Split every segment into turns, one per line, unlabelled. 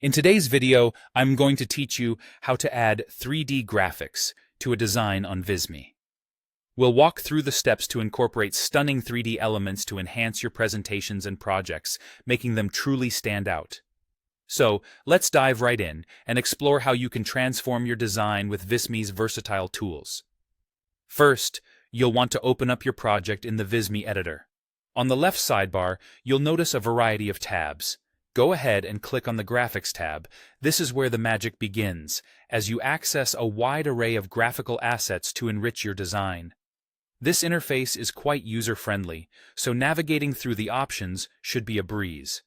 In today's video, I'm going to teach you how to add 3D graphics to a design on Visme. We'll walk through the steps to incorporate stunning 3D elements to enhance your presentations and projects, making them truly stand out. So, let's dive right in and explore how you can transform your design with Visme's versatile tools. First, you'll want to open up your project in the Visme editor. On the left sidebar, you'll notice a variety of tabs. Go ahead and click on the Graphics tab. This is where the magic begins, as you access a wide array of graphical assets to enrich your design. This interface is quite user-friendly, so navigating through the options should be a breeze.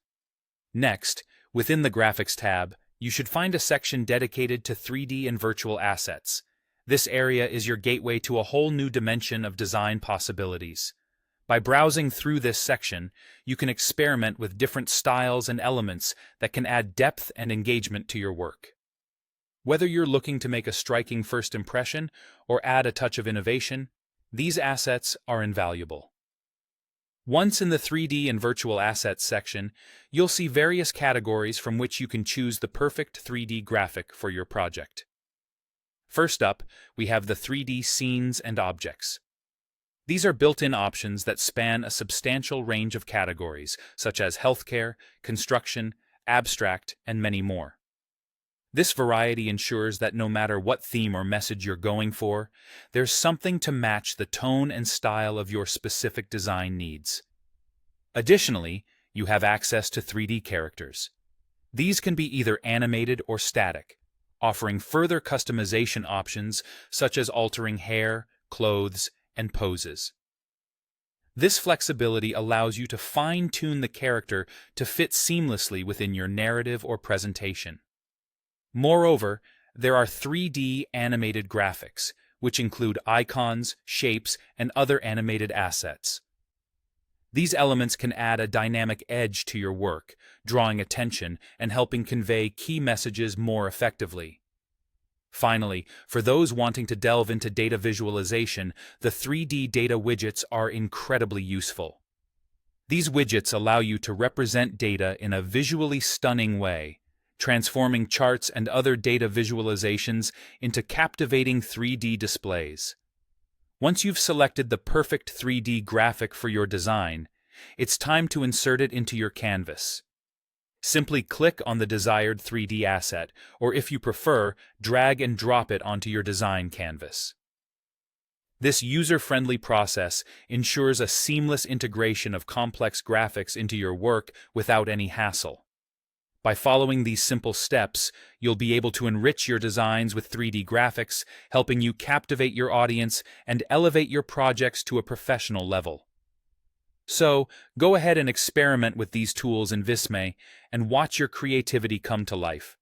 Next, within the Graphics tab, you should find a section dedicated to 3D and virtual assets. This area is your gateway to a whole new dimension of design possibilities. By browsing through this section, you can experiment with different styles and elements that can add depth and engagement to your work. Whether you're looking to make a striking first impression or add a touch of innovation, these assets are invaluable. Once in the 3D and virtual assets section, you'll see various categories from which you can choose the perfect 3D graphic for your project. First up, we have the 3D scenes and objects. These are built-in options that span a substantial range of categories, such as healthcare, construction, abstract, and many more. This variety ensures that no matter what theme or message you're going for, there's something to match the tone and style of your specific design needs. Additionally, you have access to 3D characters. These can be either animated or static, offering further customization options such as altering hair, clothes, and poses. This flexibility allows you to fine-tune the character to fit seamlessly within your narrative or presentation. Moreover, there are 3D animated graphics, which include icons, shapes, and other animated assets. These elements can add a dynamic edge to your work, drawing attention and helping convey key messages more effectively. Finally, for those wanting to delve into data visualization, the 3D data widgets are incredibly useful. These widgets allow you to represent data in a visually stunning way, transforming charts and other data visualizations into captivating 3D displays. Once you've selected the perfect 3D graphic for your design, it's time to insert it into your canvas. Simply click on the desired 3D asset, or if you prefer, drag and drop it onto your design canvas. This user-friendly process ensures a seamless integration of complex graphics into your work without any hassle. By following these simple steps, you'll be able to enrich your designs with 3D graphics, helping you captivate your audience and elevate your projects to a professional level. So, go ahead and experiment with these tools in Visme and watch your creativity come to life.